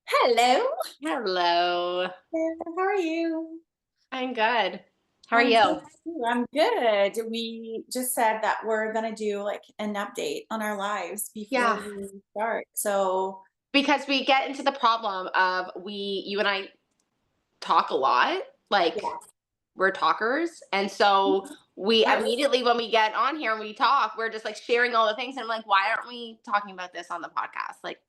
Hello. Hello. How are you? I'm good. How are I'm you? good too. I'm good. We just said that we're gonna do like an update on our lives before Yeah, we start. So because we get into the problem of you and I talk a lot. Like, yeah. we're talkers. And so we immediately, when we get on here and we talk, we're just like sharing all the things. And I'm like, why aren't we talking about this on the podcast? Like,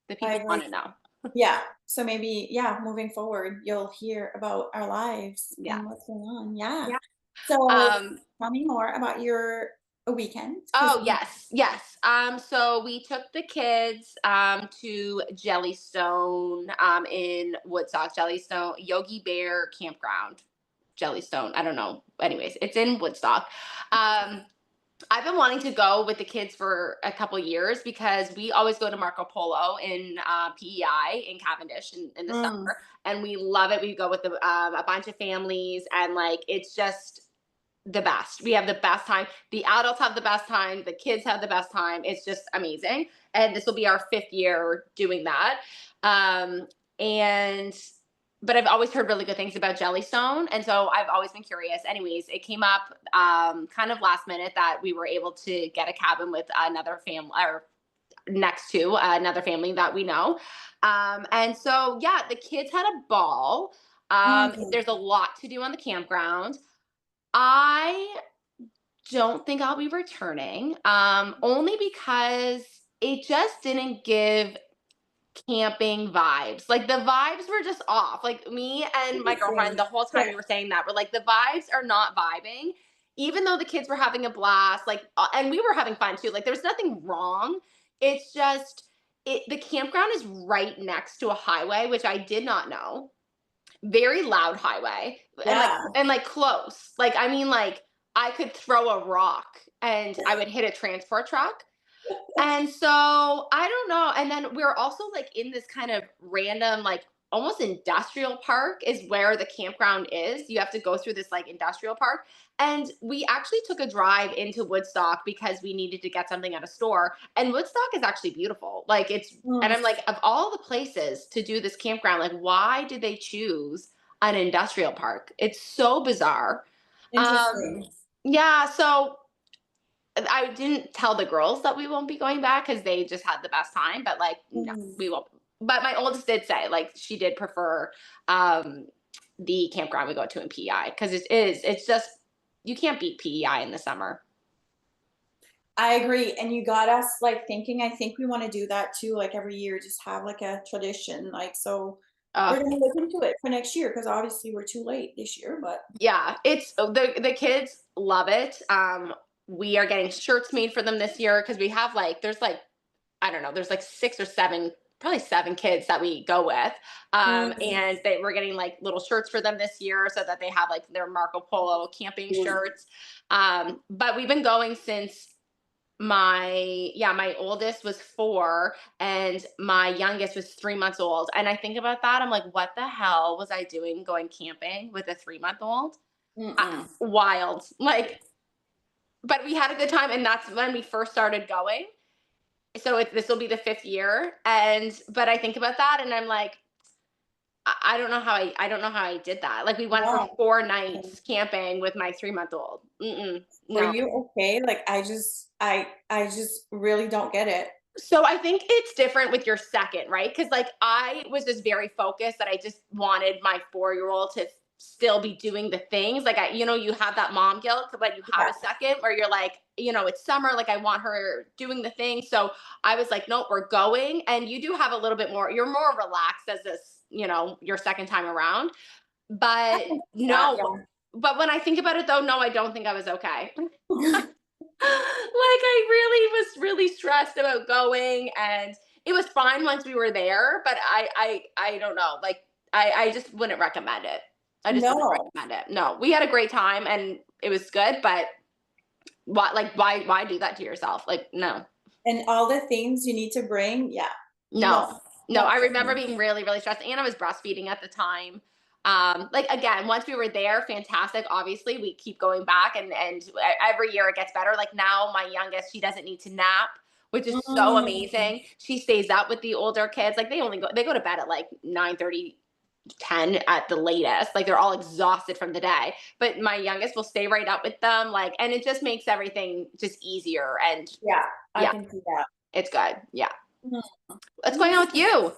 the I people agree. want to know. Yeah. So maybe, yeah, moving forward, you'll hear about our lives Yeah. and what's going on. Yeah. Yeah. So Um, tell me more about your weekend because Oh, yes, yes. So we took the kids to Jellystone in Woodstock, Jellystone, Yogi Bear Campground, Jellystone. I don't know. Anyways, it's in Woodstock. Um, I've been wanting to go with the kids for a couple years because we always go to Marco Polo in PEI in Cavendish in the mm, summer, and we love it. We go with a bunch of families, and like it's just the best. We have the best time. The adults have the best time. The kids have the best time. It's just amazing. And this will be our fifth year doing that. Um, and but I've always heard really good things about Jellystone, and so I've always been curious. Anyways, it came up kind of last minute that we were able to get a cabin with another family, or next to another family that we know. And so yeah, the kids had a ball. mm. There's a lot to do on the campground. I don't think I'll be returning, only because it just didn't give camping vibes. Like the vibes were just off. Like me and my girlfriend, Interesting. the whole Yeah. time we were saying that, we're like, the vibes are not vibing. Even though the kids were having a blast, like, and we were having fun too. Like, there's nothing wrong. It's just, the campground is right next to a highway, which I did not know. Very loud highway, Yeah. and like close. Like, I mean, like I could throw a rock and I would hit a transport truck. And so I don't know. And then we're also like in this kind of random, like almost industrial park is where the campground is. You have to go through this like industrial park. And we actually took a drive into Woodstock because we needed to get something at a store. And Woodstock is actually beautiful. Like and Mm, I'm like, of all the places to do this campground, like why did they choose an industrial park? It's so bizarre. Um, interesting. yeah, so I didn't tell the girls that we won't be going back because they just had the best time, but like, no, Mm. we won't. But my oldest did say, like, she did prefer um, the campground we go to in PEI because it's just, you can't beat PEI in the summer. I agree, and you got us, like, thinking. I think we wanna do that too, like, every year, just have, like, a tradition, like, so we're Uh, gonna look into it for next year because obviously we're too late this year, but yeah, it's the kids love it. We are getting shirts made for them this year because we have like, there's like, I don't know, there's like six or seven, probably seven kids that we go with. mm, And we're getting like little shirts for them this year so that they have like their Marco Polo camping mm, shirts. But we've been going since my oldest was 4 and my youngest was 3 months old. And I think about that. I'm like, what the hell was I doing going camping with a 3 month old? mm-mm. Wild. Like, but we had a good time. And that's when we first started going, so this will be the fifth year, and but I think about that and I'm like, I don't know how I don't know how I did that. Like we went for Yeah, 4 nights camping with my 3 month old. Mm-mm, were no. you okay? Like, I just really don't get it. So I think it's different with your second, right? Because like I was just very focused that I just wanted my 4 year old to still be doing the things. Like you have that mom guilt, but you have Yeah, a second where you're like, it's summer, like I want her doing the thing. So I was like, nope, we're going. And you do have a little bit more, you're more relaxed as this, your second time around. I But can see that, no, but when I think about it though, no, I don't think I was okay. yeah. Like I really was really stressed about going, and it was fine once we were there, but I don't know. Like I just wouldn't recommend it. I just wouldn't No, recommend it. No. We had a great time and it was good, but why do that to yourself? Like no. and all the things you need to bring, yeah. No, No. No, not I for remember me. being really, really stressed, and I was breastfeeding at the time. Like again, once we were there, fantastic. Obviously, we keep going back, and every year it gets better. Like now, my youngest, she doesn't need to nap which is so Mm. amazing. She stays up with the older kids. Like they go to bed at like 9:30, 10 at the latest. Like they're all exhausted from the day. But my youngest will stay right up with them. Like, and it just makes everything just easier. And Yeah, I yeah, can see that. it's good. Yeah. Mhm. What's going on with Amazing. you?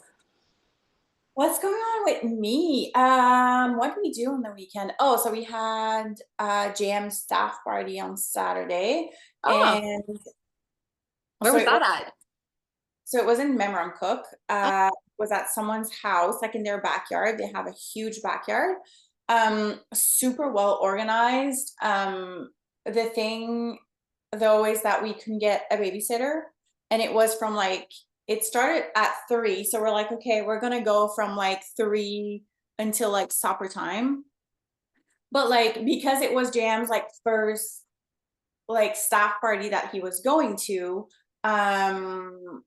What's going on with me? What did we do on the weekend? Oh, so we had a jam staff party on Saturday, Oh, and where so was it was that at? so it was in Memramcook. Oh, Was at someone's house, like in their backyard. They have a huge backyard. Super well organized. The thing though is that we couldn't get a babysitter, and it was from like it started at 3, so we're like, okay, we're gonna go from like 3 until like supper time. But like because it was Jam's like first like staff party that he was going to, um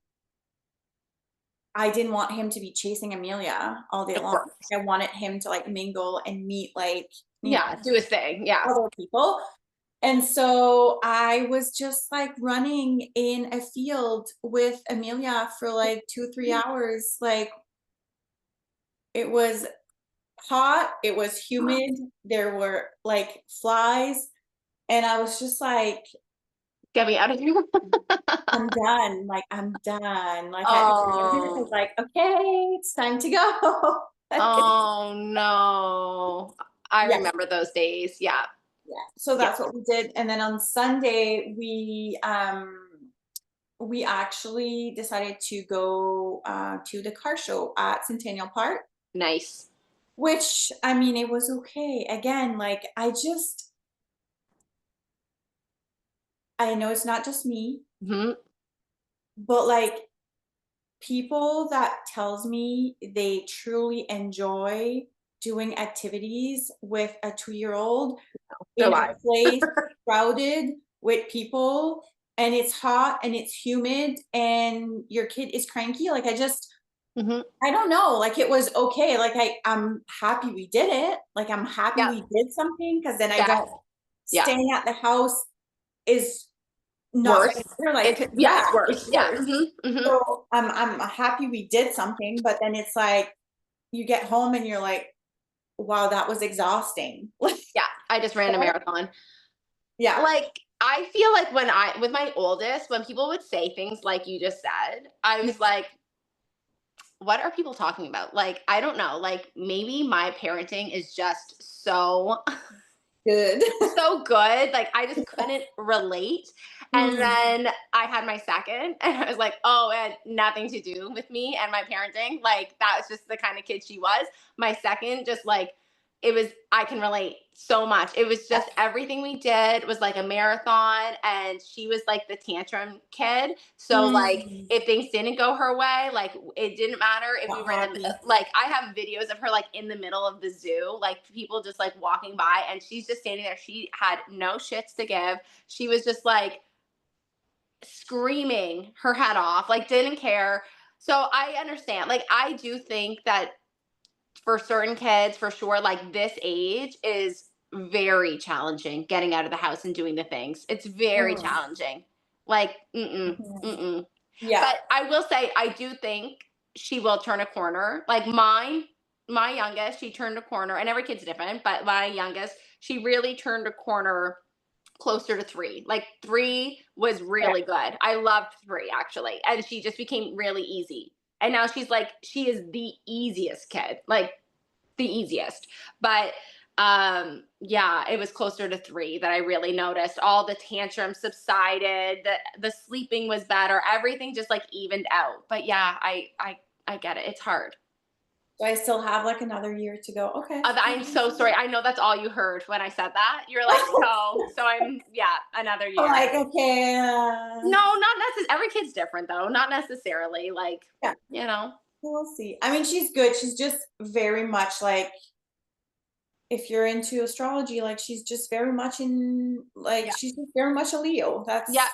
I didn't want him to be chasing Amelia all day of long. course. I wanted him to like mingle and meet like, Yeah, do his thing. Yeah. other people. And so I was just like running in a field with Amelia for like 2, 3 hours. Like it was hot, it was humid, there were like flies, and I was just like, Get me out of here. I'm done. Like I'm done. Like I was Oh, like, okay, it's time to go. oh no. I Yeah. remember those days. Yeah. Yeah, so Yeah. that's what we did, and then on Sunday, we actually decided to go, to the car show at Centennial Park, Nice. which, I mean, it was okay. Again, like, I know it's not just me, Hmm. but, like, people that tells me they truly enjoy doing activities with a 2-year-old So in a I. place crowded with people and it's hot and it's humid and your kid is cranky, like, Hmm. I don't know, like, it was okay, like, I'm happy we did it, like, I'm happy Yep. we did something because then I Yes. don't Yeah. staying at the house is not Worse. gonna you're It's like yeah, yeah, it's it's worse. Yeah. worse. Hmm. So, I'm happy we did something, but then it's like, you get home and you're like, "Wow, that was exhausting." Yeah. I just ran a marathon. Yeah. Like, I feel like when I with my oldest, when people would say things like you just said, I Yeah. was like, what are people talking about? Like, I don't know. Like, maybe my parenting is just so Good. so good. Like, I just couldn't relate. And Mm. then I had my second, and I was like, oh, it had nothing to do with me and my parenting. Like, that was just the kind of kid she was. My second, just like, it was, I can relate so much. It was just everything we did was like a marathon, and she was like the tantrum kid. So, like, Mm. if things didn't go her way, like it didn't matter if we Not were in the happy. like I have videos of her like in the middle of the zoo, like people just like walking by and she's just standing there. She had no shits to give. She was just like screaming her head off, like didn't care. So I understand. Like I do think that for certain kids, for sure, like this age is very challenging getting out of the house and doing the things. It's very Mm. challenging. Like, mm-mm, Mhm. mm-mm. Yeah. But I will say, I do think she will turn a corner. Like mine, my youngest, she turned a corner, and every kid's different, but my youngest, she really turned a corner closer to 3. Like 3 was Yeah. really good. I loved 3 actually. And she just became really easy. And now she's like, she is the easiest kid. Like the easiest. But yeah, it was closer to 3 that I really noticed. All the tantrums subsided, the sleeping was better, everything just like evened out. But yeah, I get it. It's hard. So I still have like another year to go. Okay. I'm so sorry. I know that's all you heard when I said that. You're like, so I'm yeah, another I'm year. like, okay, No, not necessarily. Every kid's different though. Not necessarily like, yeah, you know. we'll see. I mean, she's good. She's just very much like if you're into astrology, like she's just very much in like Yeah. she's just very much a Leo. Yeah.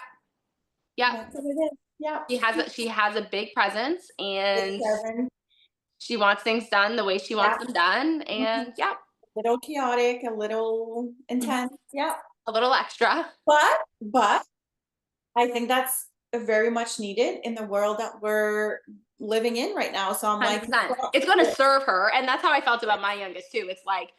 Yeah. That's what it is. Yeah. She has a big presence, Big and seven. she wants things done the way she Yeah. wants them done, Mhm. and yeah, A little chaotic, a little mhm, intense. Yeah. a little extra. But I think that's very much needed in the world that we're living in right now. So I'm like, 100%. It's going to serve her. And that's how I felt about my youngest too. It's like,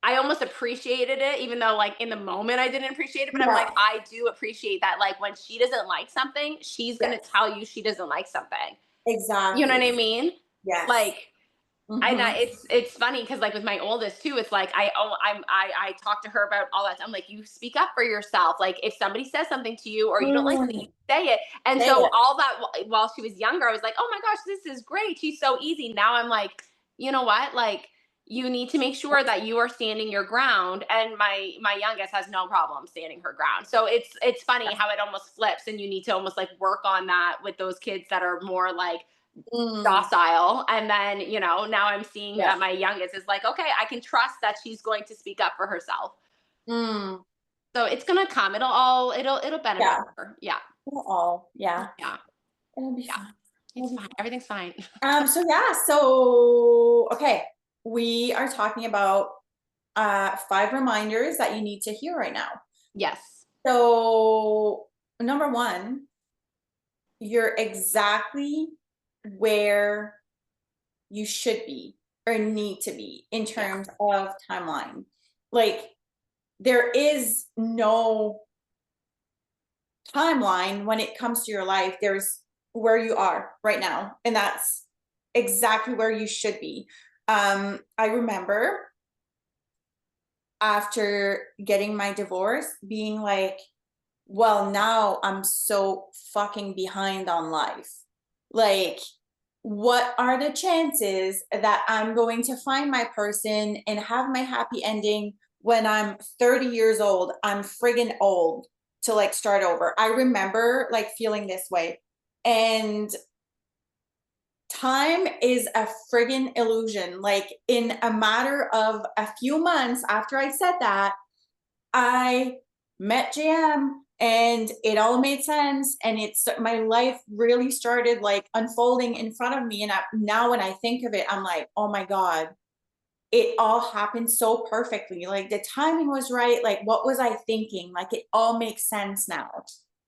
I almost appreciated it, even though like in the moment I didn't appreciate it. But I'm yeah, like, I do appreciate that. Like when she doesn't like something, she's going to yes, tell you she doesn't like something. You know what exactly. I mean? Yes. Like, Hmm. it's funny because like with my oldest too, it's like I talk to her about all that. I'm like, you speak up for yourself. Like if somebody says something to you or you don't like something, you Mm, say it. And say so it. all that while she was younger, I was like, oh my gosh, this is great. She's so easy. Now I'm like, you know what? Like you need to make sure that you are standing your ground. And my youngest has no problem standing her ground. So it's funny how it almost flips, and you need to almost like work on that with those kids that are more like Mm, docile. And then, now I'm seeing yeah. that my youngest is like, okay, I can trust that she's going to speak up for herself. Mm, So it's gonna come. It'll benefit yeah. her. Yeah. Oh, yeah. Yeah. It'll be Yeah. fine. It'll It's be fine. fine. Everything's fine. So yeah, so okay. We are talking about 5 reminders that you need to hear right now. Yes. So number one, you're exactly where you should be or need to be in Yeah. terms of timeline. Like there is no timeline when it comes to your life. There's where you are right now, and that's exactly where you should be. I remember after getting my divorce being like, well, now I'm so fucking behind on life. Like, what are the chances that I'm going to find my person and have my happy ending when I'm 30 years old? I'm friggin' old to like start over. I remember like feeling this way. And time is a friggin' illusion. Like, in a matter of a few months after I said that, I met JM and it all made sense, and it's my life really started like unfolding in front of me, and now when I think of it I'm like, oh my god, it all happened so perfectly. Like the timing was right. Like what was I thinking? Like it all makes sense now.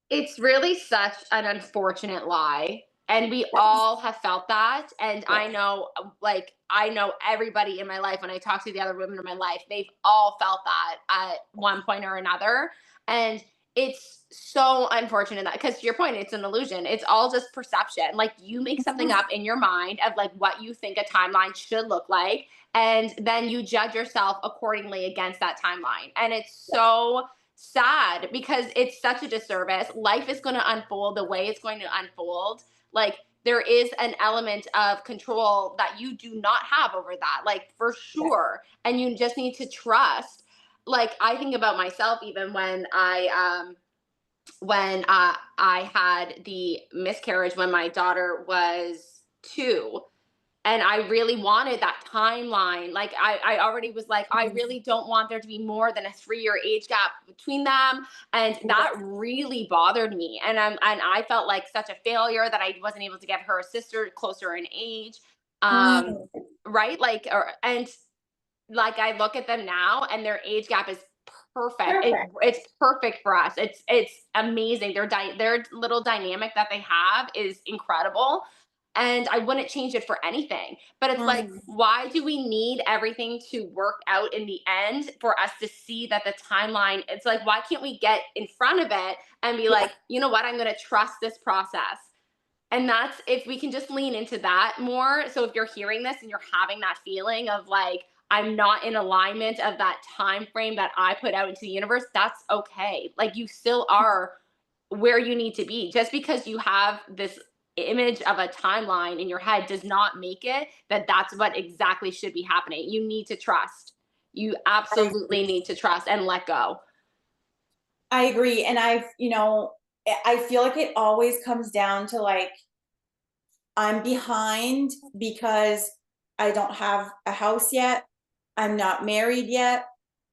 It's really such an unfortunate lie. And we Yes. all have felt that. And Yes. I know everybody in my life, when I talk to the other women in my life, they've all felt that at one point or another. And it's so unfortunate that, because to your point, it's an illusion. It's all just perception. Like you make something up in your mind of like what you think a timeline should look like. And then you judge yourself accordingly against that timeline. And it's so sad because it's such a disservice. Life is going to unfold the way it's going to unfold. Like there is an element of control that you do not have over that, like for sure. And you just need to trust. Like I think about myself, even when I had the miscarriage when my daughter was 2, and I really wanted that timeline. Like I already was like, I really don't want there to be more than a 3-year age gap between them. And that really bothered me. And I felt like such a failure that I wasn't able to get her a sister closer in age. Um, Mm, right. And like I look at them now and their age gap is perfect. perfect. It's perfect for us. It's amazing. Their little dynamic that they have is incredible. And I wouldn't change it for anything. But it's like, Mm, why do we need everything to work out in the end for us to see that the timeline? It's like, why can't we get in front of it and be yeah, like, you know what, I'm gonna trust this process. And that's if we can just lean into that more. So if you're hearing this and you're having that feeling of like, I'm not in alignment of that time frame that I put out into the universe, that's okay. Like you still are where you need to be. Just because you have this image of a timeline in your head does not make it that that's what exactly should be happening. You need to trust. You I agree. absolutely need to trust and let go. I agree. And I feel like it always comes down to like, I'm behind because I don't have a house yet, I'm not married yet,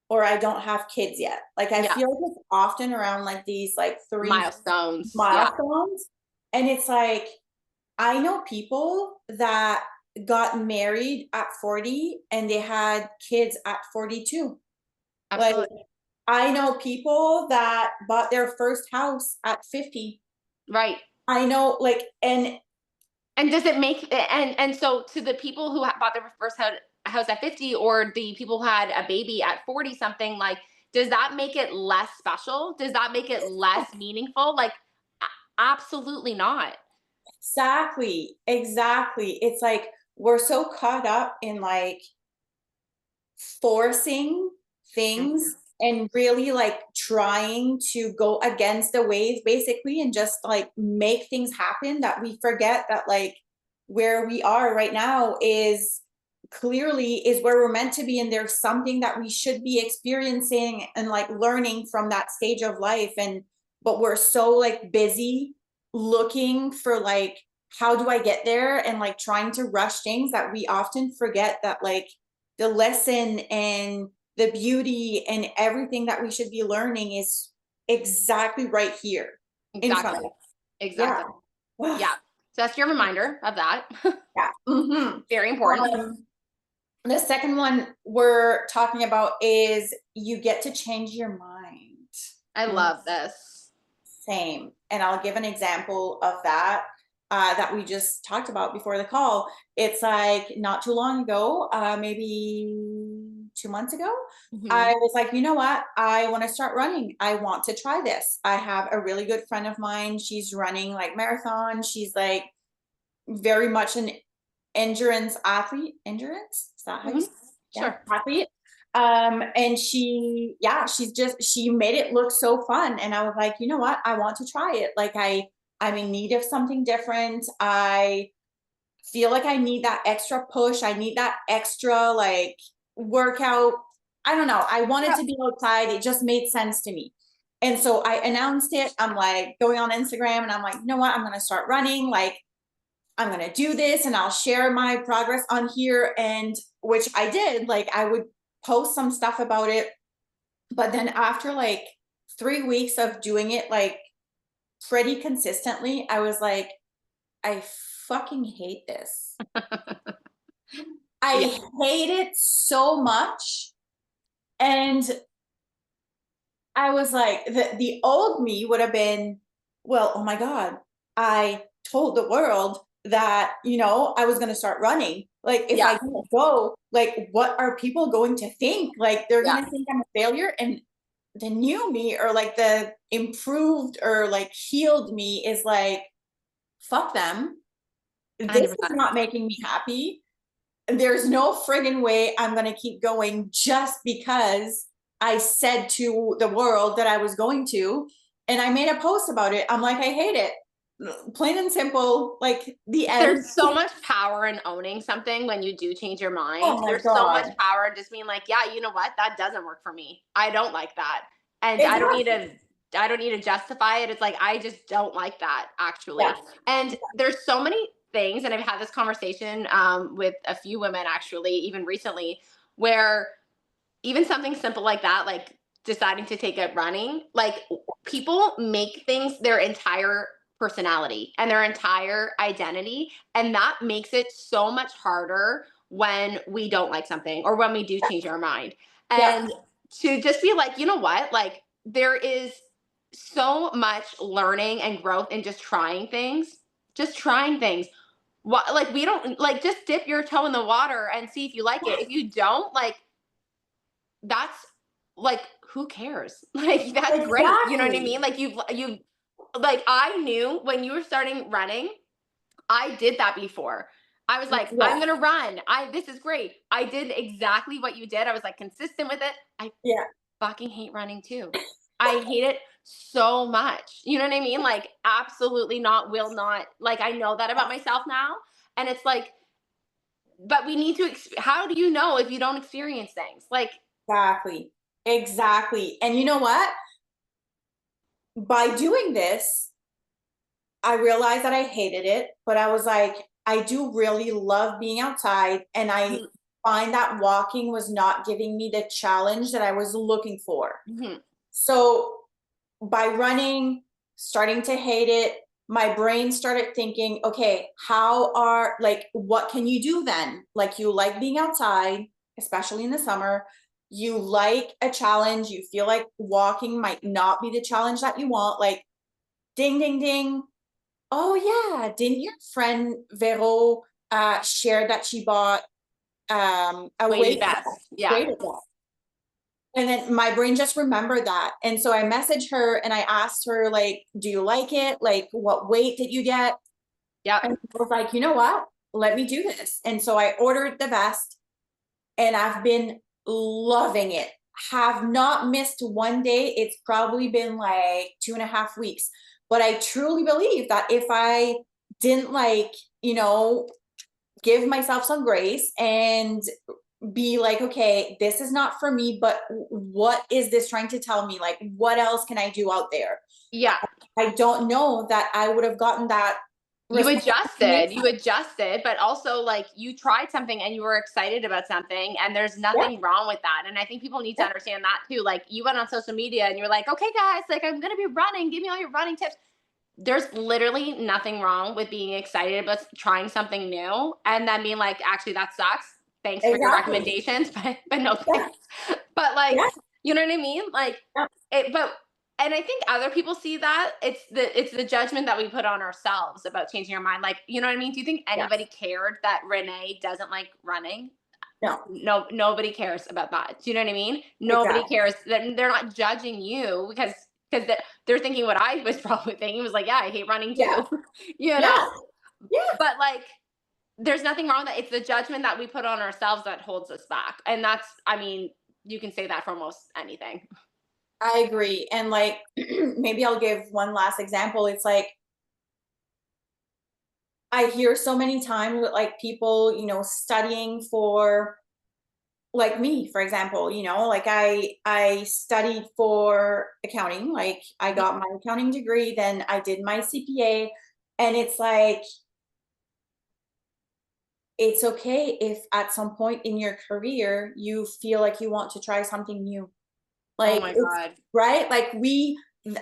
or I don't have kids yet. Like I Yeah. feel like it's often around like these like 3 Milestones. Yeah. milestones. And it's like, I know people that got married at 40 and they had kids at 42. Like Absolutely. I know people that bought their first house at 50. Right. I know, like, and And does it make and so to the people who bought their first house at 50, or the people who had a baby at 40 something, like, does that make it less special? Does that make it less meaningful? Like, absolutely not. exactly, exactly. It's like we're so caught up in like forcing things Mhm. and really like trying to go against the waves basically and just like make things happen that we forget that like where we are right now is clearly is where we're meant to be, and there's something that we should be experiencing and like learning from that stage of life. And but we're so like busy looking for like how do I get there and like trying to rush things that we often forget that like the lesson and the beauty and everything that we should be learning is exactly right here in front of Exactly. us. Exactly. Yeah. Yeah. So that's your reminder of that. Yeah. Very important. The second one we're talking about is you get to change your mind. I Mm, love this. same. And I'll give an example of that that we just talked about before the call. It's like not too long ago, maybe 2 months ago, I Mhm. was like, you know what? I want to start running. I want to try this. I have a really good friend of mine. She's running like marathon. She's like very much an endurance athlete. Endurance? Is that how you say Mhm. it? Yeah, Sure. athlete. And she made it look so fun. And I was like, you know what? I want to try it. Like I'm in need of something different. I feel like I need that extra push. I need that extra like workout. I don't know. I wanted Yep. to be outside. It just made sense to me. And so I announced it. I'm like going on Instagram and I'm like, you know what? I'm going to start running. Like, I'm going to do this and I'll share my progress on here. And which I did. Like, I would post some stuff about it. But then after like 3 weeks of doing it, like pretty consistently, I was like, I fucking hate this. Yeah. I hate it so much. And I was like, the old me would have been, well, oh my God, I told the world that, I was going to start running. Like, if I Yeah. didn't go, like, what are people going to think? Like, they're Yeah. going to think I'm a failure. And the new me or like the improved or like healed me is like, fuck them. This is 100%. not making me happy. There's no friggin' way I'm going to keep going just because I said to the world that I was going to. And I made a post about it. I'm like, I hate it. Plain and simple, like the end. There's so much power in owning something when you do change your mind. Oh my There's so much God. power in just being like, yeah, you know what? That doesn't work for me. I don't like that. And Exactly. I don't need to justify it. It's like I just don't like that Yeah. actually. And there's so many things, and I've had this conversation with a few women actually, even recently, where even something simple like that, like deciding to take up running, like people make things their entire personality and their entire identity. And that makes it so much harder when we don't like something or when we do change our mind. Yeah. And to just be like, you know what? Like there is so much learning and growth in just trying things. What, like we don't like just dip your toe in the water and see if you like it. If you don't, like that's like who cares? Like that's great. You know what I Exactly. mean? Like you've like I knew when you were starting running, I did that before. I was like, Yeah. I'm gonna run. This is great. I did exactly what you did. I was like consistent with it. I Yeah. fucking hate running too. I hate it so much. You know what I mean? Like absolutely not, will not. Like I know that about myself now. And it's like, but we need to how do you know if you don't experience things? Like Exactly. Exactly. And you know what? By doing this, I realized that I hated it, but I was like, I do really love being outside. And I mhm, find that walking was not giving me the challenge that I was looking for. mhm. So by running, starting to hate it, my brain started thinking, okay, what can you do then? Like, you like being outside, especially in the summer. You like a challenge. You feel like walking might not be the challenge that you want. Like, ding, ding, ding. Oh yeah, didn't your friend Vero share that she bought a Weighty weight vest. Yeah. weighted vest? And then my brain just remembered that. And so I messaged her and I asked her, like, do you like it? Like, what weight did you get? Yep. And I was like, you know what? Let me do this. And so I ordered the vest and I've been loving it. Have not missed one day. It's probably been like 2.5 weeks. But I truly believe that if I didn't like, give myself some grace and be like, okay, this is not for me, but what is this trying to tell me? Like, what else can I do out there? Yeah. I don't know that I would have gotten that response. You adjusted, but also like you tried something and you were excited about something, and there's Yeah, nothing wrong with that. And I think people need to yeah, understand that too. Like you went on social media and you're like, okay, guys, like I'm going to be running. Give me all your running tips. There's literally nothing wrong with being excited about trying something new and then being like, actually, that sucks. Thanks for your exactly. recommendations, but no Yeah, thanks. But like, yeah, you know what I mean? Like yeah, but and I think other people see that it's the judgment that we put on ourselves about changing our mind. Like, you know what I mean? Do you think yeah. anybody cared that Renee doesn't like running? No, No, nobody cares about that. Do you know what I mean? Nobody exactly. cares. They're not judging you because they're thinking what I was probably thinking was like, yeah, I hate running Yeah, too, you yeah, know. yeah. But like, there's nothing wrong with that. It's the judgment that we put on ourselves that holds us back, and that's, I mean, you can say that for almost anything. I agree. And like, maybe I'll give one last example. It's like, I hear so many times with like people, studying for like me, for example, like I studied for accounting, like I Mhm. got my accounting degree, then I did my CPA, and it's like it's okay if at some point in your career you feel like you want to try something new. Oh Like my it's god. right, like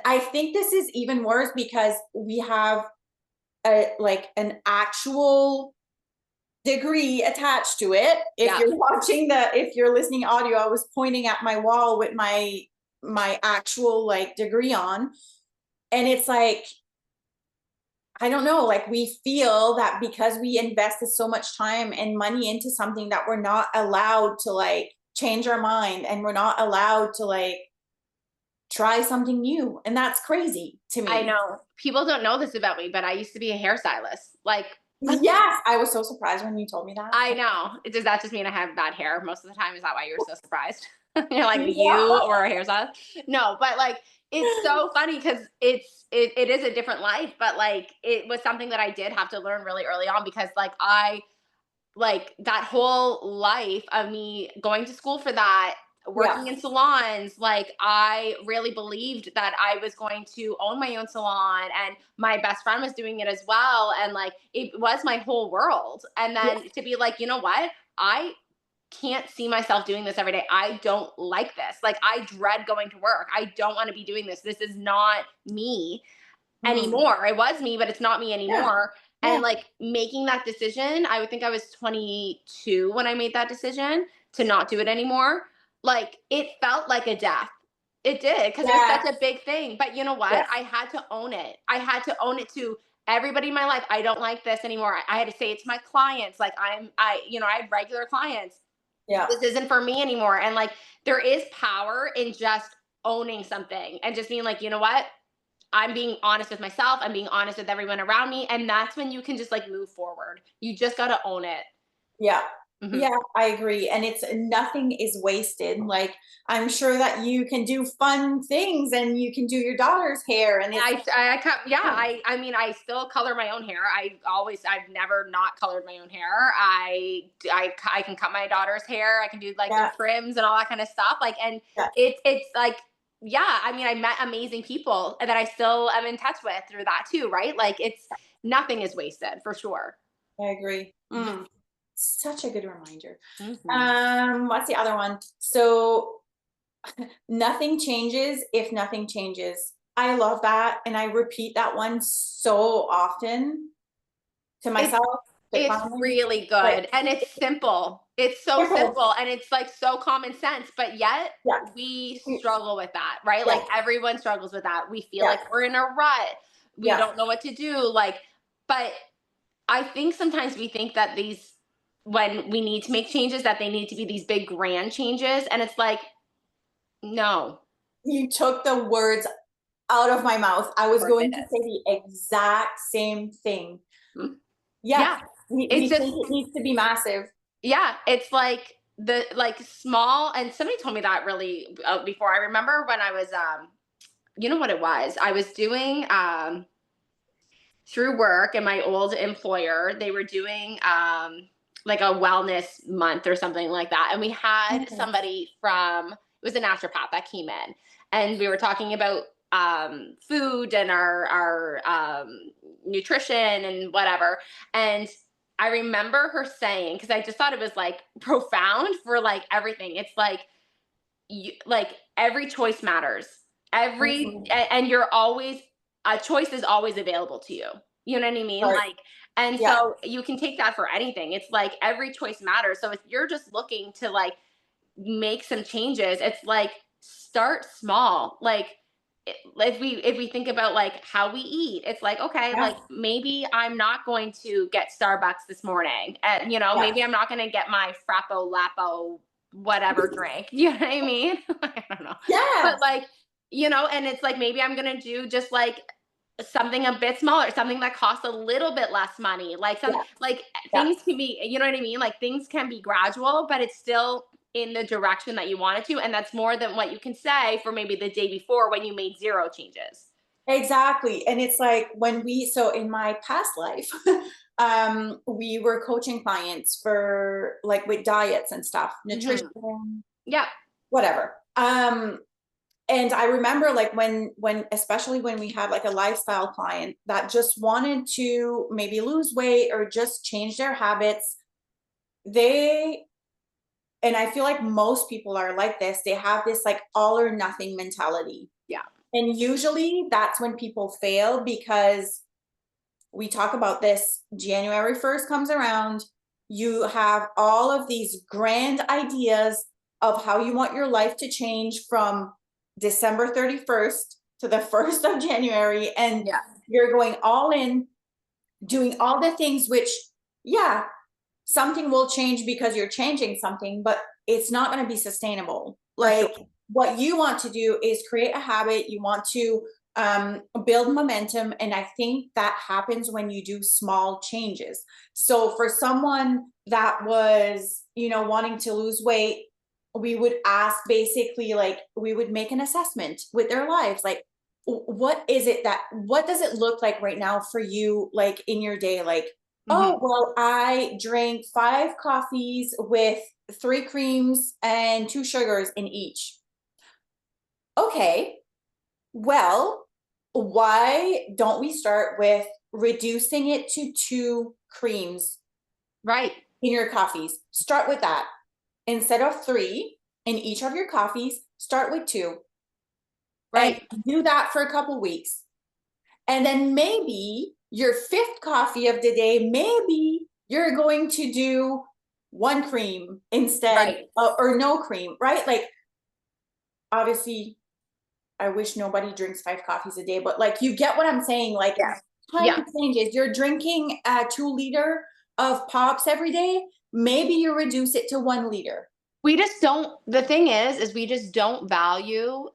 I think this is even worse because we have a like an actual degree attached to it. If Yeah. you're if you're listening audio, I was pointing at my wall with my actual like degree on. And it's like, I don't know, like we feel that because we invested so much time and money into something that we're not allowed to like change our mind and we're not allowed to like try something new. And that's crazy to I me. know. People don't know this about me, but I used to be a hairstylist. Like, Yes, I was so surprised when you told me that. I know. Does that just mean I have bad hair most of the time? Is that why you're so surprised? You're like, you Yeah. or a hairstylist? No, but like, it's so funny because it is a different life, but like it was something that I did have to learn really early on because like I like that whole life of me going to school for that, Yeah. working in salons, like I really believed that I was going to own my own salon, and my best friend was doing it as well, and like it was my whole world. And Yeah. then to be like, you know what, I can't see myself doing this every day. I don't like this. Like I dread going to work. I don't want to be doing this. This is not me Mhm. anymore. It was me, but it's not me Yeah. anymore. And Yeah. like making that decision, I would think I was 22 when I made that decision to not do it anymore. Like it felt like a death. It did because it was Yeah. such a big thing. But you know what? Yes. I had to own it. I had to own it to everybody in my life. I don't like this anymore. I had to say it to my clients. Like I had regular clients. Yeah. This isn't for me anymore. And like there is power in just owning something and just being like, you know what? I'm being honest with myself. I'm being honest with everyone around me. And that's when you can just like move forward. You just got to own it. Yeah. Mhm. Yeah, I agree, and it's nothing is wasted, like, I'm sure that you can do fun things and you can do your daughter's hair and it's Yeah, fun. I mean, I still color my own hair. I've never not colored my own hair. I can cut my daughter's hair. I can do like their Yeah, trims and all that kind of stuff. Like, and yeah, it's like, yeah, I mean, I met amazing people that I still am in touch with through that too, right? Like, it's nothing is wasted for sure. I agree. Such a good reminder. Mhm. What's the other one? So, nothing changes if nothing changes. I love that, and I repeat that one so often to It's myself, to it's clients, really like, good, and it's it's simple. It's so simple. simple, and it's, like, so common sense, but yet Yeah, we mm, struggle with that, right? yeah, Like, everyone struggles with that. We feel yeah, like we're in a rut. we Yeah. don't know what to do. Like, but I think sometimes we think that these, when we need to make changes, that they need to be these big grand changes. And it's like, no. You took the words out of my mouth. I was Of course going it to say is. the exact same thing. Mm. Yeah, Yeah. we It's think just, it needs to be massive. yeah, it's like the like small, and somebody told me that really before. I remember when I was you know what it was? I was doing through work and my old employer, they were doing like a wellness month or something like that. And we had Okay. somebody from, it was a naturopath that came in, and we were talking about food and our nutrition and whatever. And I remember her saying, because I just thought it was like profound for like everything. It's like, you like, every choice matters. Mhm. And you're always, a choice is always available to you. You know what I mean? Right. Like, and Yeah. so you can take that for anything. It's like every choice matters. So if you're just looking to like make some changes, it's like start small. Like, if we think about like how we eat, it's like, okay, Yeah. like maybe I'm not going to get Starbucks this morning, and Yeah. maybe I'm not going to get my frappo lapo whatever drink. You know what I mean? I don't know, Yeah. but like, and it's like maybe I'm going to do just like something a bit smaller, something that costs a little bit less money, like some Yeah. like Yeah. things can be, you know what I mean, like things can be gradual, but it's still in the direction that you want it to, and that's more than what you can say for maybe the day before when you made zero changes. Exactly. And it's like so in my past life, we were coaching clients for like with diets and stuff, Hmm. nutrition, Yeah. whatever. And I remember like especially when we had like a lifestyle client that just wanted to maybe lose weight or just change their habits, they, and I feel like most people are like this, they have this like all or nothing mentality. Yeah. And usually that's when people fail because we talk about this, January 1st comes around, you have all of these grand ideas of how you want your life to change from December 31st to the 1st of January, and Yeah. you're going all in, doing all the things which, yeah, something will change because you're changing something, but it's not going to be sustainable. For sure. Like what you want to do is create a habit, you want to build momentum. And I think that happens when you do small changes. So for someone that was, wanting to lose weight, we would ask basically, like, we would make an assessment with their lives. Like, what does it look like right now for you, like in your day? Like, oh, Hmm. well, I drank 5 coffees with 3 creams and 2 sugars in each. Okay, well, why don't we start with reducing it to 2 creams Right. in your coffees? Start with that. Instead of 3 in each of your coffees, start with 2 and Right. do that for a couple weeks. And then maybe your 5th coffee of the day, maybe you're going to do 1 cream instead, Right. or no cream, right? Like, obviously, I wish nobody drinks 5 coffees a day, but like, you get what I'm saying? Like, Yes. tiny Yeah. changes. You're drinking a 2 liter of pops every day. Maybe you reduce it to 1 liter. We just don't, the thing is we just don't value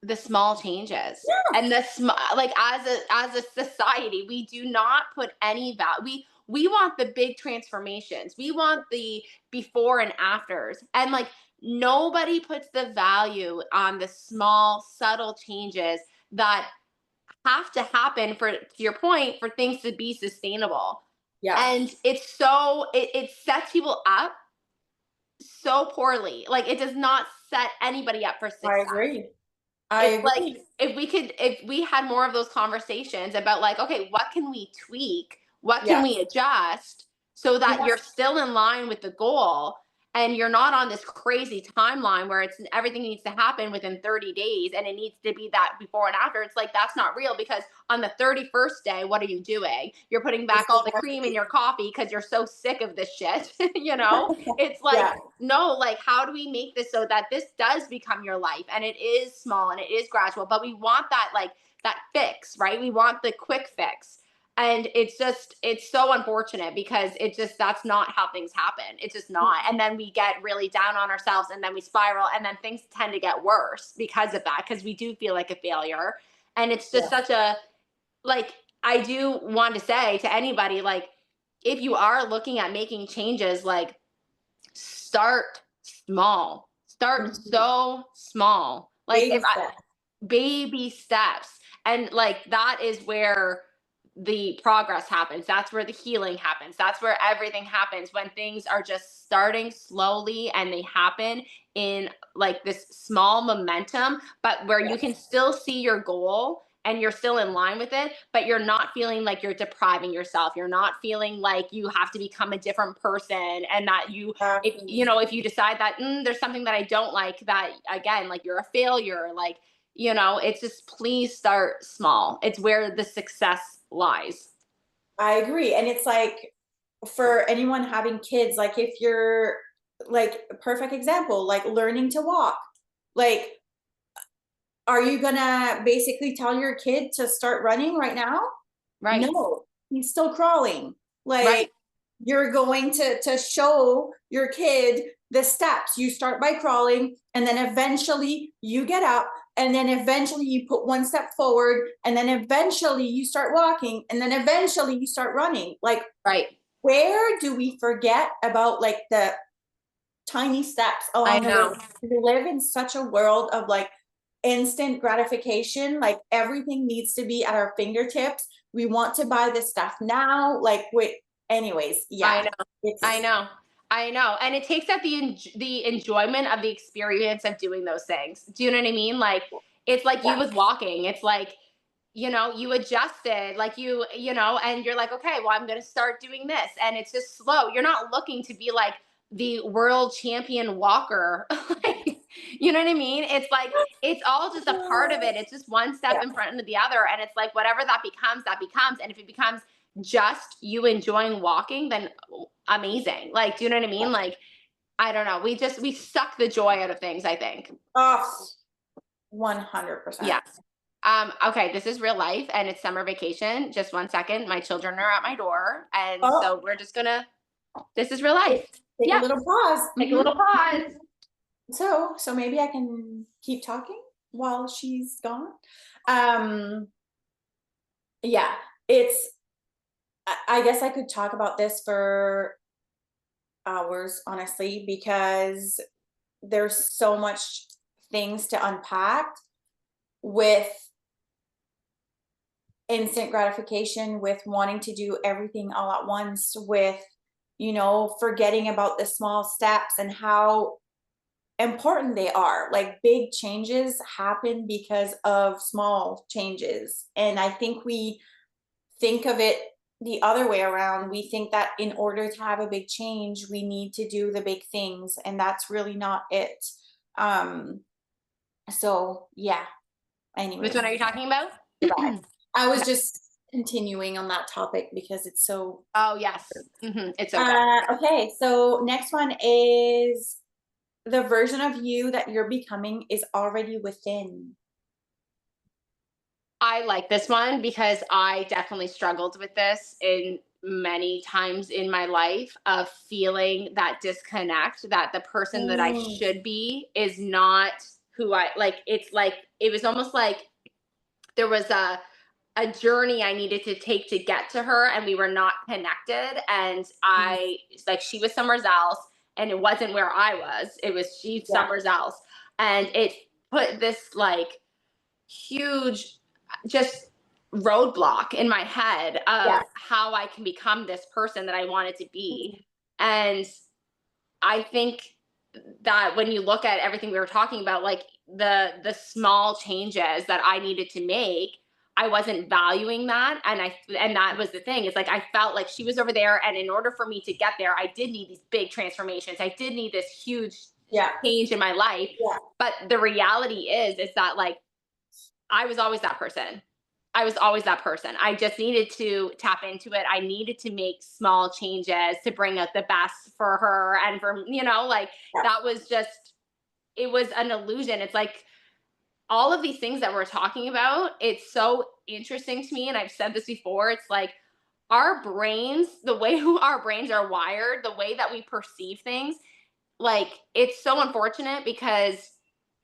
the small changes, Yeah. and like as a society, we do not put any value. We want the big transformations, we want the before and afters, and like nobody puts the value on the small subtle changes that have to happen, for, to your point, for things to be sustainable. Yeah, And it's so, it sets people up so poorly. Like, it does not set anybody up for I success. agree. I It's like, agree. if we had more of those conversations about like, okay, what can we tweak? What can Yeah. we adjust so that Yeah. you're still in line with the goal, and you're not on this crazy timeline where it's everything needs to happen within 30 days and it needs to be that before and after. It's like that's not real, because on the 31st day, what are you doing? You're putting back all the cream in Exactly. your coffee because you're so sick of this shit, you know? It's like, Yeah. no, like, how do we make this so that this does become your life, and it is small and it is gradual, but we want that like that fix, right? We want the quick fix. And it's just, it's so unfortunate because it just, that's not how things happen. It's just not. And then we get really down on ourselves and then we spiral and then things tend to get worse because of that, because we do feel like a failure. And it's just Yeah. such a, like, I do want to say to anybody, like, if you are looking at making changes, like, start small. Start Mhm. so small. Like, Baby if I, steps. baby steps. And like that is where the progress happens. That's where the healing happens. That's where everything happens, when things are just starting slowly and they happen in like this small momentum, but where you can Yes. still see your goal and you're still in line with it, but you're not feeling like you're depriving yourself. You're not feeling like you have to become a different person, and that you, if you Exactly. know, if you decide that there's something that I don't like, that again, like you're a failure, like, it's just, please start small. It's where the success lies. I agree. And it's like, for anyone having kids, like if you're like a perfect example, like learning to walk, like, are you gonna basically tell your kid to start running right now? Right. No, he's still crawling. Right. Like, you're going to show your kid the steps. You start by crawling, and then eventually you get up, and then eventually you put one step forward, and then eventually you start walking, and then eventually you start running. Like, Right. where do we forget about like the tiny steps I along the way? know. We live in such a world of like instant gratification. Like everything needs to be at our fingertips. We want to buy this stuff now. Like, wait, anyways, I yeah, know. I it's know. I know. And it takes out the enjoyment of the experience of doing those things. Do you know what I mean? Like, it's like yeah, you with walking. It's like, you adjusted, like and you're like, okay, well, I'm going to start doing this. And it's just slow. You're not looking to be like the world champion walker. Like, you know what I mean? It's like, it's all just a part of it. It's just one step yeah, in front of the other. And it's like, whatever that becomes, that becomes. And if it becomes just you enjoying walking, then amazing. Like, do you know what I yeah. mean? Like, I don't know. We suck the joy out of things, I think. Oh, 100%. Yes. Okay, this is real life and it's summer vacation. Just one second. My children are at my door. And Oh, so we're just gonna, this is real life. take a Yep. little pause. Take a little pause. So maybe I can keep talking while she's gone. Um, yeah, it's, I guess I could talk about this for hours, honestly, because there's so much things to unpack with instant gratification, with wanting to do everything all at once, with, forgetting about the small steps and how important they are. Like, big changes happen because of small changes. And I think we think of it the other way around. We think that in order to have a big change, we need to do the big things, and that's really not it. Um, so yeah, Which anyways, one are you talking about? goodbye. I was No. just continuing on that topic because it's so Oh, yes. It's so good. okay, so next one is the version of you that you're becoming is already within. I like this one because I definitely struggled with this in many times in my life, of feeling that disconnect, that the person that I Mm, should be is not who I like. It's like, it was almost like there was a journey I needed to take to get to her, and we were not connected. And mm, like, she was somewhere else and it wasn't where I was. It was she yeah, somewhere else. And it put this like huge just roadblock in my head of yeah, how I can become this person that I wanted to be. mm, And I think that when you look at everything we were talking about, like the small changes that I needed to make, I wasn't valuing that. And that was the thing. It's like I felt like she was over there, and in order for me to get there, I did need these big transformations. I did need this huge yeah, change in my life. yeah, But the reality is that, like, I was always that person. I was always that person. I just needed to tap into it. I needed to make small changes to bring out the best for her and for, like, yeah, that was just, it was an illusion. It's like all of these things that we're talking about, it's so interesting to me. And I've said this before. It's like our brains, the way who our brains are wired, the way that we perceive things, like it's so unfortunate because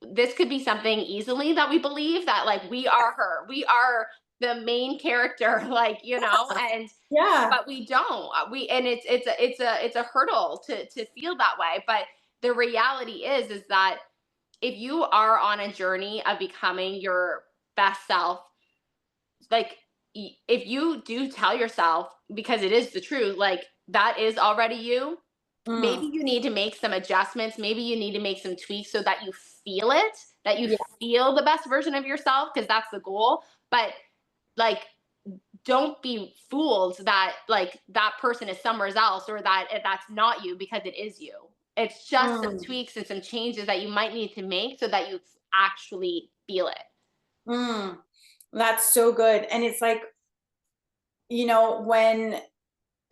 this could be something easily that we believe that like we are her, we are the main character, like, and Yeah. but we don't. We and it's a hurdle to feel that way. But the reality is that if you are on a journey of becoming your best self, like if you do tell yourself, because it is the truth, like that is already you, maybe Mm. you need to make some adjustments, maybe you need to make some tweaks so that you feel it, that you Yeah. feel the best version of yourself, because that's the goal. But like, don't be fooled that like that person is somewhere else, or that that's not you, because it is you. It's just some Mm. tweaks and some changes that you might need to make so that you actually feel it. Mm. That's so good. And it's like, when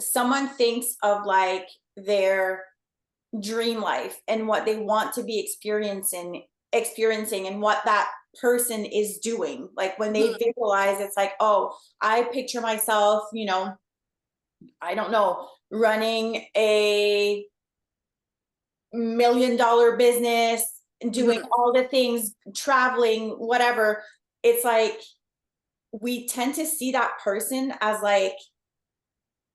someone thinks of like their dream life and what they want to be experiencing and what that person is doing, like when they Mhm. visualize, it's like, oh, I picture myself, I don't know, running a $1 million business and doing Mhm. all the things, traveling, whatever. It's like we tend to see that person as like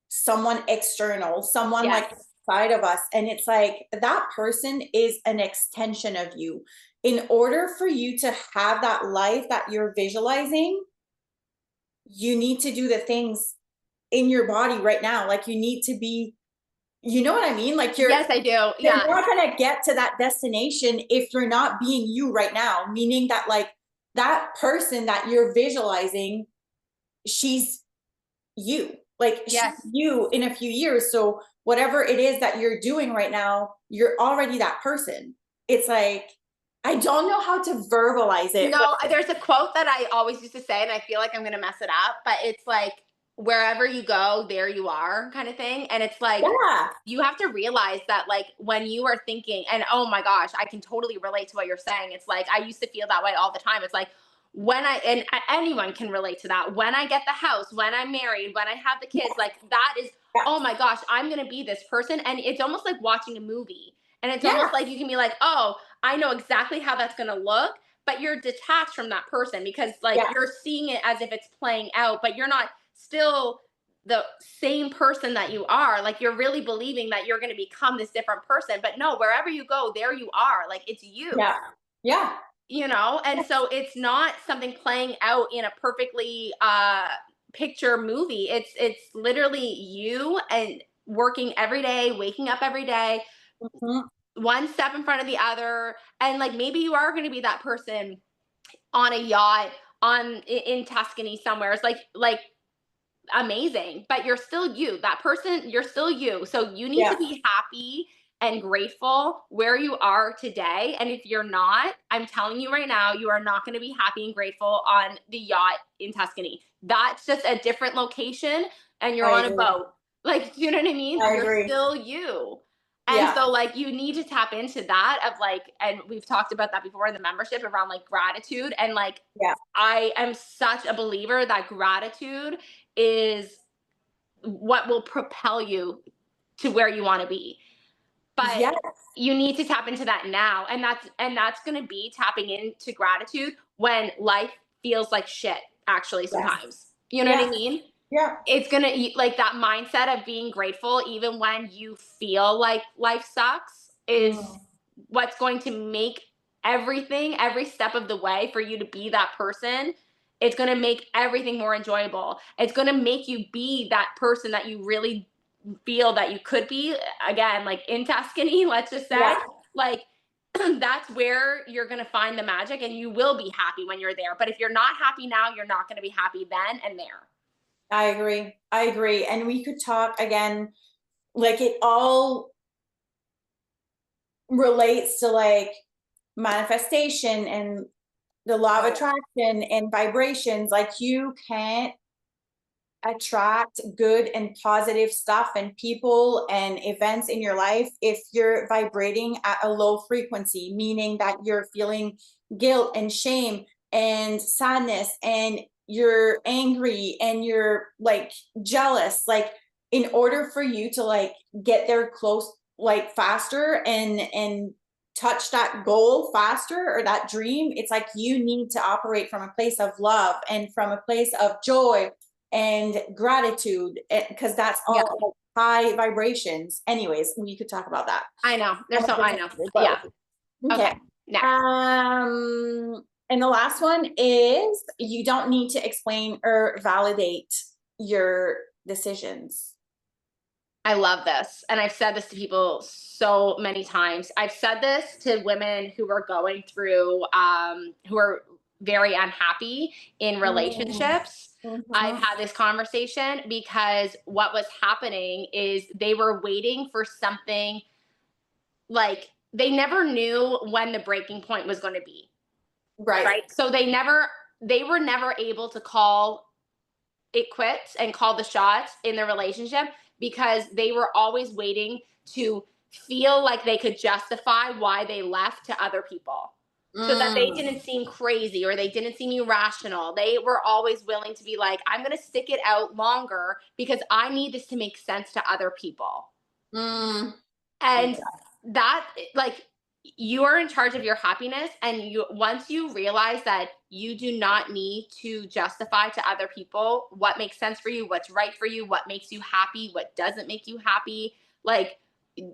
someone external, someone like Yes. outside of us. And it's like that person is an extension of you. In order for you to have that life that you're visualizing, you need to do the things in your body right now. Like you need to be, you know what I mean? Like Yes, I do. you're Yeah. not gonna get to that destination if you're not being you right now. Meaning that like that person that you're visualizing, she's you. Like she's Yes. you in a few years. So whatever it is that you're doing right now, you're already that person. It's like I don't know how to verbalize it, but No, there's a quote that I always used to say, and I feel like I'm gonna mess it up, but it's like, wherever you go, there you are, kind of thing. And it's like, yeah, you have to realize that, like, when you are thinking, and oh my gosh, I can totally relate to what you're saying. It's like, I used to feel that way all the time. It's like, and anyone can relate to that. When I get the house, when I'm married, when I have the kids, like, that is, yeah, oh my gosh, I'm gonna be this person. And it's almost like watching a movie. And it's yeah, almost like you can be like, oh, I know exactly how that's gonna look, but you're detached from that person because like yeah, you're seeing it as if it's playing out, but you're not still the same person that you are. Like you're really believing that you're going to become this different person, but no, wherever you go, there you are. Like it's you, yeah, yeah, and so it's not something playing out in a perfectly picture movie. It's literally you, and working every day, waking up every day, mhm, one step in front of the other. And like maybe you are going to be that person on a yacht in Tuscany somewhere. It's like amazing, but you're still you. That person, you're still you. So you need yeah, to be happy and grateful where you are today. And if you're not, I'm telling you right now, you are not going to be happy and grateful on the yacht in Tuscany. That's just a different location, and you're I on a agree. boat. Like, do you know what I mean? I You're agree. still you. And Yeah, so like you need to tap into that of like, and we've talked about that before in the membership around like gratitude. And like yeah, I am such a believer that gratitude is what will propel you to where you want to be. But yeah, you need to tap into that now. And that's going to be tapping into gratitude when life feels like shit, actually, yes, sometimes. You know what I yeah, mean? yeah, It's going to like that mindset of being grateful even when you feel like life sucks is mm, what's going to make everything, every step of the way for you to be that person. It's going to make everything more enjoyable. It's going to make you be that person that you really feel that you could be. Again, like in Tuscany, let's just say, yeah. like that's where you're going to find the magic, and you will be happy when you're there. But if you're not happy now, you're not going to be happy then and there. I agree. I agree. And we could talk again, like it all relates to like manifestation and the law of Oh, attraction and vibrations. Like you can't attract good and positive stuff and people and events in your life if you're vibrating at a low frequency, meaning that you're feeling guilt and shame and sadness, and you're angry and you're like jealous, like in order for you to like get there close, like faster and touch that goal faster or that dream, it's like you need to operate from a place of love and from a place of joy and gratitude, because that's Yeah, all like high vibrations. Anyways, we could talk about that. I know. There's so I know. Yeah. Okay. Okay. Next. And the last one is you don't need to explain or validate your decisions. I love this. And I've said this to people so many times. I've said this to women who are going through, who are very unhappy in Mm, relationships. I've mhm. had this conversation because what was happening is they were waiting for something, like they never knew when the breaking point was going to be. Right. Right. So they were never able to call it quits and call the shots in the relationship because they were always waiting to feel like they could justify why they left to other people so that they Mm, didn't seem crazy or they didn't seem irrational. They were always willing to be like, I'm going to stick it out longer because I need this to make sense to other people. mm, And yeah. that, like, you are in charge of your happiness, and you once you realize that you do not need to justify to other people what makes sense for you, what's right for you, what makes you happy, what doesn't make you happy, like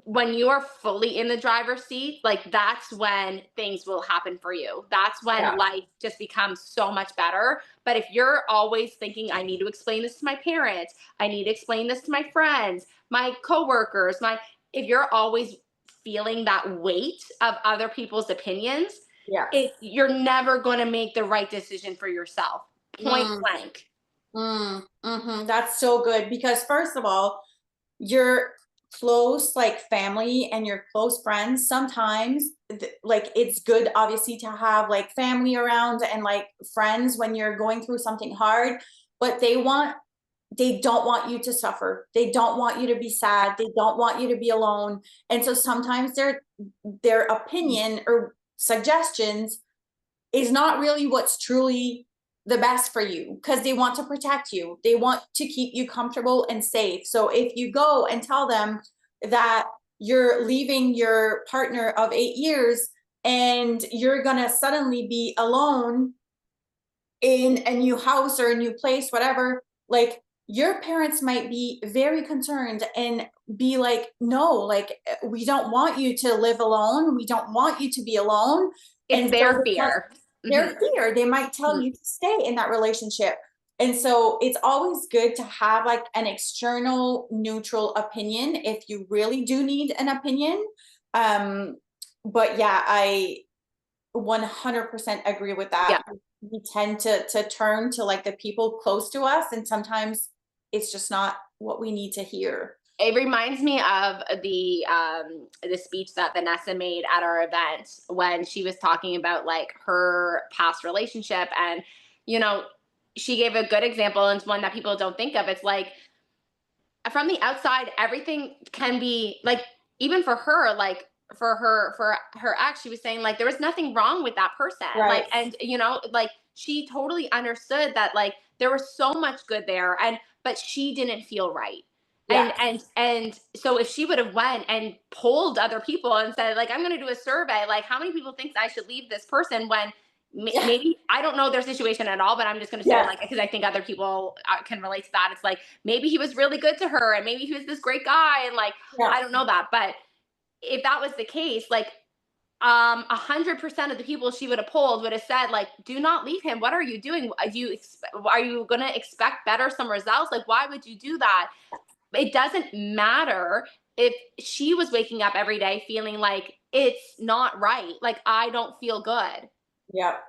when you are fully in the driver's seat, like that's when things will happen for you. That's when Yeah. life just becomes so much better. But if you're always thinking, I need to explain this to my parents, I need to explain this to my friends, my coworkers, my if you're always feeling that weight of other people's opinions, Yeah. you're never going to make the right decision for yourself. Point Mm, blank. That's so good because first of all, your close like family and your close friends sometimes like it's good obviously to have like family around and like friends when you're going through something hard, but they don't want you to suffer, they don't want you to be sad, they don't want you to be alone. And so sometimes their opinion or suggestions is not really what's truly the best for you because they want to protect you. They want to keep you comfortable and safe. So if you go and tell them that you're leaving your partner of 8 years and you're going to suddenly be alone in a new house or a new place, whatever, like your parents might be very concerned and be like, no, like we don't want you to live alone. We don't want you to be alone. It's And so their because fear. their Mhm. fear, they might tell Mhm. you to stay in that relationship. And so it's always good to have like an external neutral opinion if you really do need an opinion. Um, but yeah, I 100% agree with Yeah. that. We tend to turn to like the people close to us, and sometimes it's just not what we need to hear. It reminds me of the speech that Vanessa made at our event when she was talking about like her past relationship, and you know she gave a good example, and it's one that people don't think of. It's like from the outside everything can be like, even for her, like for her ex, she was saying like there was nothing wrong with that person, like, Right. and like she totally understood that like there was so much good there, and but she didn't feel right. Yeah. And so if she would have went and polled other people and said like, I'm going to do a survey, like how many people think I should leave this person, when Yeah. maybe I don't know their situation at all, but I'm just going to say Yeah. like, because I think other people can relate to that. It's like maybe he was really good to her, and maybe he was this great guy, and like Yeah. I don't know that, but if that was the case, like 100% of the people she would have polled would have said like, do not leave him. What are you doing? Are you going to expect better some results? Like why would you do that? It doesn't matter if she was waking up every day feeling like it's not right, like I don't feel good. Yep.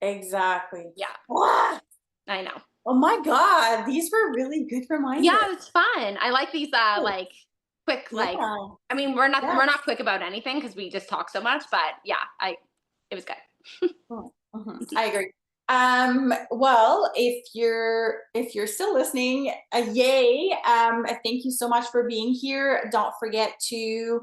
Exactly. Yeah, Ah! I know. Oh my God, these were really good reminders. Yeah, it's fun. I like these like quick, like, Yeah. I mean Yeah. we're not quick about anything because we just talk so much, but yeah, I it was good. I agree. Well, if you're still listening, yay. Thank you so much for being here. Don't forget to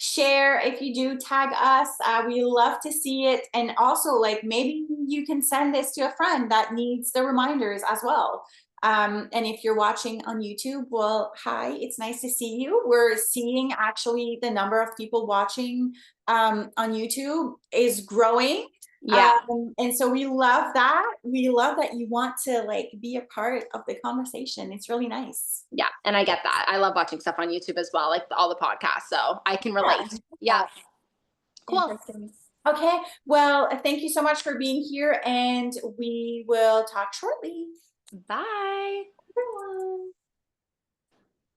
Share if you do, tag us. We love to see it. And also, like, maybe you can send this to a friend that needs the reminders as well. And if you're watching on YouTube, well, hi, it's nice to see you. We're seeing actually the number of people watching on YouTube is growing. Yeah. And so we love that. We love that you want to like be a part of the conversation. It's really nice. Yeah. And I get that. I love watching stuff on YouTube as well, like all the podcasts. So I can Yeah. relate. Yeah. Cool. Interesting. Okay, well, thank you so much for being here, and we will talk shortly. Bye. Everyone.